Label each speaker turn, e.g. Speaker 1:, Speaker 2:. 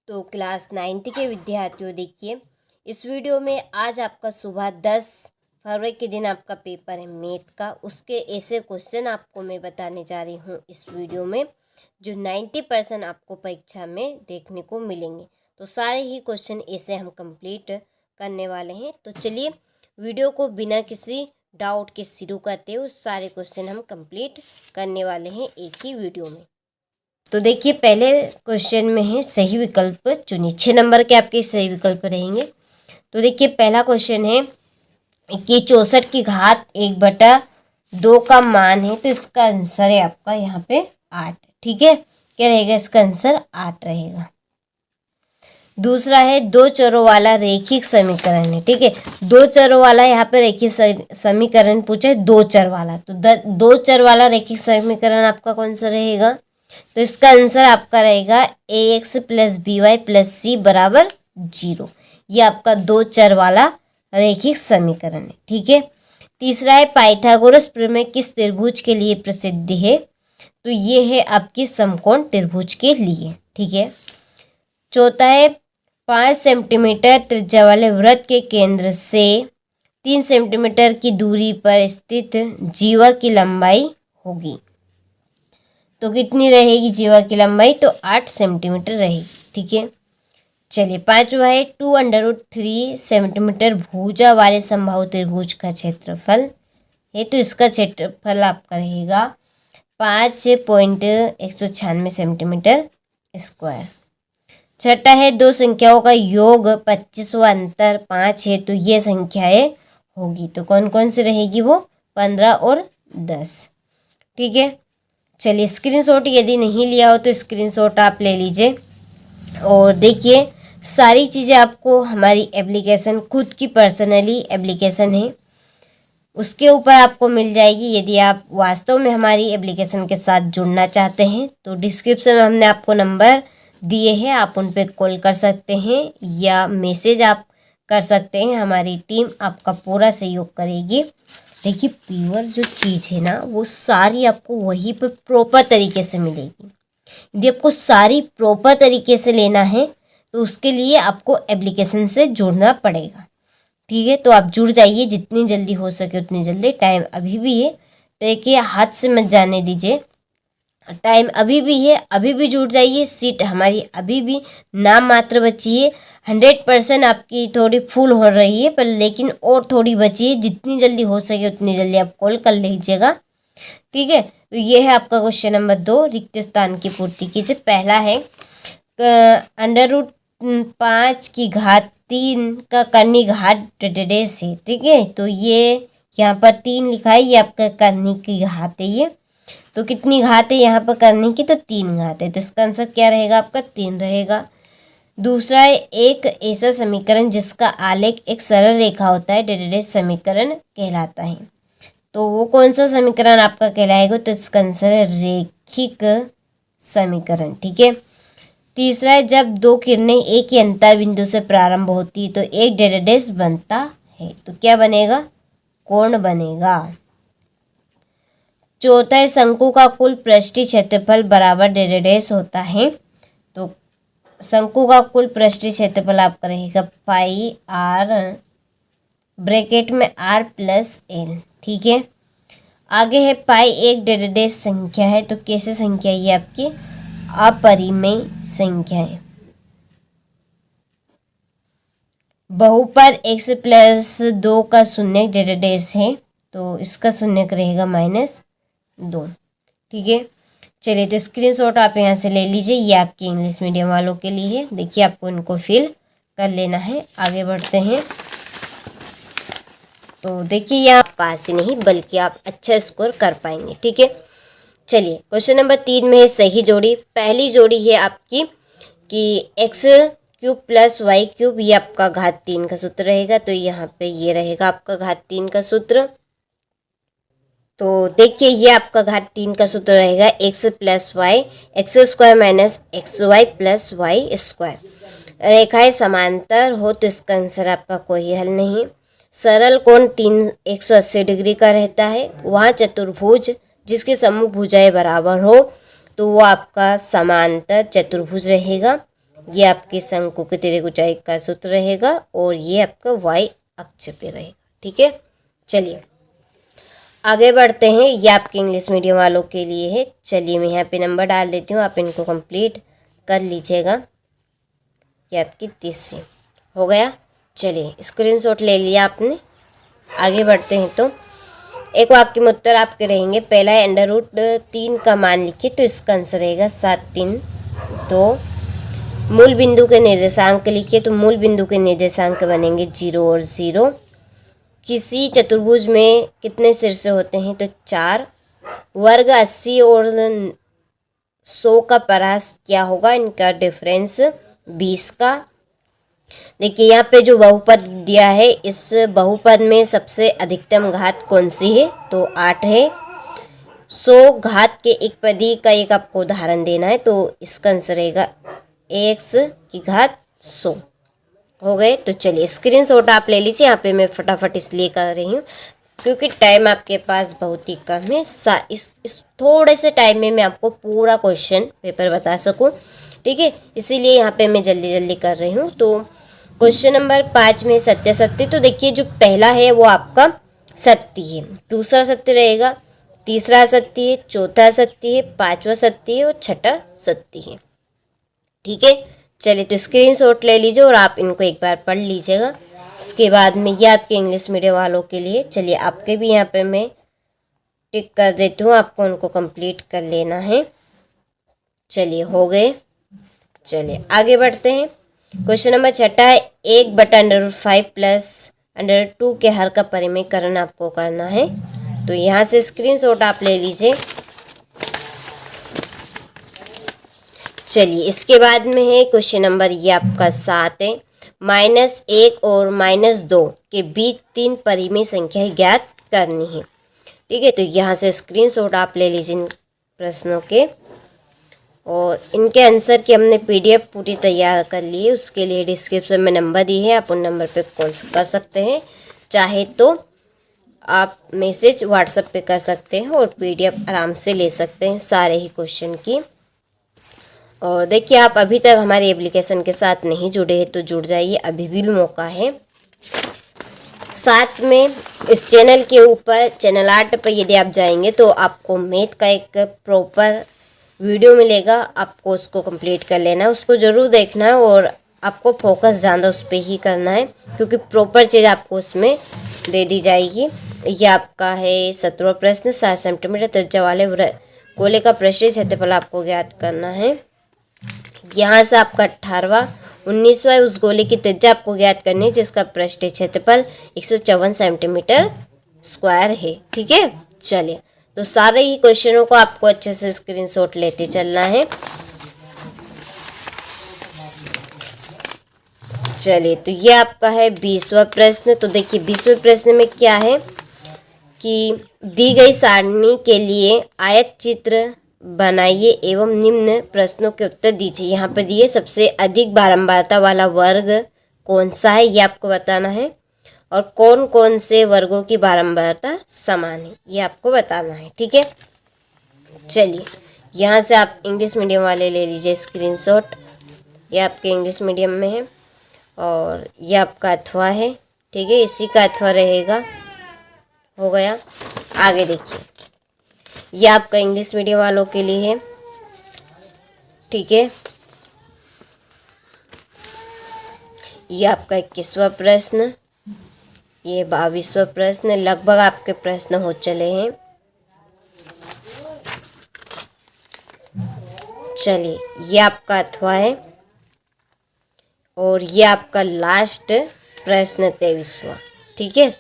Speaker 1: तो class 9th के विद्यार्थियों देखिए, इस वीडियो में आज आपका सुबह 10 फरवरी के दिन आपका पेपर है मैथ का। उसके ऐसे क्वेश्चन आपको मैं बताने जा रही हूँ इस वीडियो में जो 90% आपको परीक्षा में देखने को मिलेंगे। तो सारे ही क्वेश्चन ऐसे हम कंप्लीट करने वाले हैं। तो चलिए वीडियो को बिना किसी डाउट के शुरू करते हुए सारे क्वेश्चन हम कंप्लीट करने वाले हैं एक ही वीडियो में। तो देखिए पहले क्वेश्चन में है सही विकल्प चुनिए। 6 नंबर के आपके सही विकल्प रहेंगे। तो देखिए पहला क्वेश्चन है कि 64 की घात 1/2 का मान है, तो इसका आंसर है आपका यहाँ पे 8। ठीक है, क्या रहेगा इसका आंसर 8 रहेगा। दूसरा है दो चरों वाला रैखिक समीकरण है। ठीक है, दो चरों वाला यहाँ पे रैखिक समीकरण पूछा है, दो चर वाला। तो दो चर वाला रैखिक समीकरण आपका कौन सा रहेगा? तो इसका आंसर आपका रहेगा ax + by + c = 0। ये आपका दो चर वाला रैखिक समीकरण है। ठीक है, तीसरा है पाइथागोरस प्रमेय किस त्रिभुज के लिए प्रसिद्ध है? तो ये है आपकी समकोण त्रिभुज के लिए। ठीक है, चौथा है 5 सेंटीमीटर त्रिज्या वाले वृत्त के केंद्र से 3 सेंटीमीटर की दूरी पर स्थित जीवा की लंबाई होगी। तो कितनी रहेगी जीवा की लंबाई? तो 8 सेंटीमीटर रहेगी। ठीक है, चलिए पांचवा है 2√3 सेंटीमीटर भुजा वाले समबाहु त्रिभुज का क्षेत्रफल है, तो इसका क्षेत्रफल आपका रहेगा 5.196 सेंटीमीटर स्क्वायर। छठा है दो संख्याओं का योग 25 व अंतर 5 है, तो ये संख्याएं होगी। तो कौन कौन सी रहेगी? वो 15 और 10। ठीक है, चलिए स्क्रीनशॉट यदि नहीं लिया हो तो स्क्रीनशॉट आप ले लीजिए। और देखिए सारी चीज़ें आपको हमारी एप्लीकेशन खुद की पर्सनली एप्लीकेशन है उसके ऊपर आपको मिल जाएगी। यदि आप वास्तव में हमारी एप्लीकेशन के साथ जुड़ना चाहते हैं तो डिस्क्रिप्शन में हमने आपको नंबर दिए हैं, आप उन पर कॉल कर सकते हैं या मैसेज आप कर सकते हैं। हमारी टीम आपका पूरा सहयोग करेगी। देखिए प्योर जो चीज़ है ना वो सारी आपको वहीं पर प्रॉपर तरीके से मिलेगी। यदि आपको सारी प्रॉपर तरीके से लेना है तो उसके लिए आपको एप्लीकेशन से जुड़ना पड़ेगा। ठीक है, तो आप जुड़ जाइए जितनी जल्दी हो सके उतनी जल्दी। टाइम अभी भी है, देखिए हाथ से मत जाने दीजिए, टाइम अभी भी है, अभी भी जुड़ जाइए। सीट हमारी अभी भी नाम मात्र बची है। 100% आपकी थोड़ी फुल हो रही है पर लेकिन और थोड़ी बची है। जितनी जल्दी हो सके उतनी जल्दी आप कॉल कर लीजिएगा। ठीक है, तो ये है आपका क्वेश्चन नंबर 2, रिक्त स्थान की पूर्ति कीजिए। पहला है √5 की घात 3 का करनी घात डेडेस है। ठीक है, तो ये यहाँ पर 3 लिखा है, ये आपका करनी की घात है। ये तो कितनी घात है यहाँ पर करने की? तो 3 घात है। तो इसका आंसर क्या रहेगा आपका? 3 रहेगा। दूसरा है एक ऐसा समीकरण जिसका आलेख एक सरल रेखा होता है डेडेस समीकरण कहलाता है। तो वो कौन सा समीकरण आपका कहलाएगा? तो इसका आंसर है रैखिक समीकरण। ठीक है, तीसरा है जब दो किरणें एक ही अंतर बिंदु से प्रारंभ होती है तो एक डेडेस बनता है, तो क्या बनेगा? कोण बनेगा। चौथा है शंकु का कुल पृष्ठीय क्षेत्रफल बराबर डेडेस होता है। तो शंकु का कुल पृष्ठीय क्षेत्रफल आपका रहेगा पाई r ब्रैकेट में r + l। ठीक है, आगे है पाई एक डेडेस संख्या है, तो कैसे संख्या है? ये आपकी अपरिमेय संख्या है। बहुपद x + 2 का शून्य डेडेस है, तो इसका शून्य रहेगा -2। ठीक है, चलिए तो स्क्रीनशॉट आप यहाँ से ले लीजिए। ये आपके इंग्लिश मीडियम वालों के लिए है। देखिए आपको इनको फिल कर लेना है। आगे बढ़ते हैं। तो देखिए यहाँ पास ही नहीं बल्कि आप अच्छा स्कोर कर पाएंगे। ठीक है, चलिए क्वेश्चन नंबर 3 में है सही जोड़ी। पहली जोड़ी है आपकी कि x³ + y³, ये आपका घात 3 का सूत्र रहेगा। तो यहाँ पे ये रहेगा आपका घात 3 का सूत्र। तो देखिए ये आपका घात 3 का सूत्र रहेगा x + y x² - xy + y²। रेखाएं समांतर हो तो इसका आंसर आपका कोई हल नहीं। सरल कोण 180 डिग्री का रहता है। वहाँ चतुर्भुज जिसके सम्मुख भुजाएं बराबर हो तो वो आपका समांतर चतुर्भुज रहेगा। ये आपके शंकु के तिर्यक ऊंचाई का सूत्र रहेगा और ये आपका y अक्ष पे रहेगा। ठीक है, चलिए आगे बढ़ते हैं। ये आपके इंग्लिश मीडियम वालों के लिए है। चलिए मैं यहाँ पे नंबर डाल देती हूँ, आप इनको कंप्लीट कर लीजिएगा। ये आपकी तीसरी हो गया। चलिए स्क्रीनशॉट ले लिया आपने। आगे बढ़ते हैं तो एक वाक्य में उत्तर आपके रहेंगे। पहला है √3 का मान लिखिए, तो इसका आंसर रहेगा 7, 3, 2। मूल बिंदु के निर्देशांक लिखिए, तो मूल बिंदु के निर्देशांक बनेंगे 0 और 0। किसी चतुर्भुज में कितने शीर्ष होते हैं, तो 4। वर्ग 80 और 100 का परास क्या होगा, इनका डिफरेंस 20 का। देखिए यहाँ पे जो बहुपद दिया है, इस बहुपद में सबसे अधिकतम घात कौन सी है, तो 8 है। 100 घात के एक पदी का एक आपको उदाहरण देना है, तो इसका आंसर रहेगा x की घात 100 हो गए। तो चलिए स्क्रीनशॉट आप ले लीजिए। यहाँ पे मैं फटाफट इसलिए कर रही हूँ क्योंकि टाइम आपके पास बहुत ही कम है। इस थोड़े से टाइम में मैं आपको पूरा क्वेश्चन पेपर बता सकूँ, ठीक है, इसीलिए यहाँ पे मैं जल्दी जल्दी कर रही हूँ। तो क्वेश्चन नंबर 5 में सत्य सत्य, तो देखिए जो पहला है वो आपका सत्य है, दूसरा सत्य रहेगा, तीसरा सत्य है, चौथा सत्य है, पांचवा सत्य है और छठा सत्य है। ठीक है, चलिए तो स्क्रीनशॉट ले लीजिए और आप इनको एक बार पढ़ लीजिएगा। इसके बाद में ये आपके इंग्लिश मीडियम वालों के लिए। चलिए आपके भी यहाँ पे मैं टिक कर देती हूँ, आपको उनको कंप्लीट कर लेना है। चलिए हो गए। चलिए आगे बढ़ते हैं। क्वेश्चन नंबर 6 है 1/√5 + √2 के हर का परिमेयकरण आपको करना है। तो यहाँ से स्क्रीनशॉट आप ले लीजिए। चलिए इसके बाद में है क्वेश्चन नंबर ये आपका 7 है। -1 और -2 के बीच 3 परिमेय संख्या ज्ञात करनी है। ठीक है, तो यहाँ से स्क्रीनशॉट आप ले लीजिए इन प्रश्नों के, और इनके आंसर की हमने PDF पूरी तैयार कर ली है। उसके लिए डिस्क्रिप्शन में नंबर दी है, आप उन नंबर पे कॉल कर सकते हैं। चाहे तो आप मैसेज WhatsApp पे कर सकते हैं और PDF आराम से ले सकते हैं सारे ही क्वेश्चन की। और देखिए आप अभी तक हमारी एप्लीकेशन के साथ नहीं जुड़े हैं तो जुड़ जाइए, अभी भी मौका है। साथ में इस चैनल के ऊपर चैनल 8 पर यदि आप जाएंगे तो आपको मैथ का एक प्रॉपर वीडियो मिलेगा, आपको उसको कंप्लीट कर लेना है, उसको ज़रूर देखना है और आपको फोकस ज़्यादा उस पर ही करना है क्योंकि प्रॉपर चीज़ आपको उसमें दे दी जाएगी। ये आपका है 17वां प्रश्न। 7 सेंटीमीटर त्रिज्या वाले गोले का पृष्ठीय क्षेत्रफल आपको ज्ञात करना है। यहाँ से आपका 18वां 19वां उस गोले की त्रिज्या आपको ज्ञात करनी है जिसका पृष्ठीय क्षेत्रफल 154 सेंटीमीटर स्क्वायर है। ठीक है, चलिए तो सारे ही क्वेश्चनों को आपको अच्छे से स्क्रीनशॉट लेते चलना है। चलिए तो ये आपका है 20वां प्रश्न। तो देखिए 20वें प्रश्न में क्या है कि दी गई सारणी के लिए आयत चित्र बनाइए एवं निम्न प्रश्नों के उत्तर दीजिए। यहाँ पर दिए सबसे अधिक बारंबारता वाला वर्ग कौन सा है ये आपको बताना है, और कौन कौन से वर्गों की बारंबारता समान है ये आपको बताना है। ठीक है, चलिए यहाँ से आप इंग्लिश मीडियम वाले ले लीजिए स्क्रीनशॉट। ये आपके इंग्लिश मीडियम में है और ये आपका अथवा है। ठीक है, इसी का अथवा रहेगा। हो गया, आगे देखिए ये आपका इंग्लिश मीडियम वालों के लिए है। ठीक है, ये आपका 21वां प्रश्न, ये 22वां प्रश्न। लगभग आपके प्रश्न हो चले हैं। चलिए ये आपका अथवा है और ये आपका लास्ट प्रश्न 23वां। ठीक है,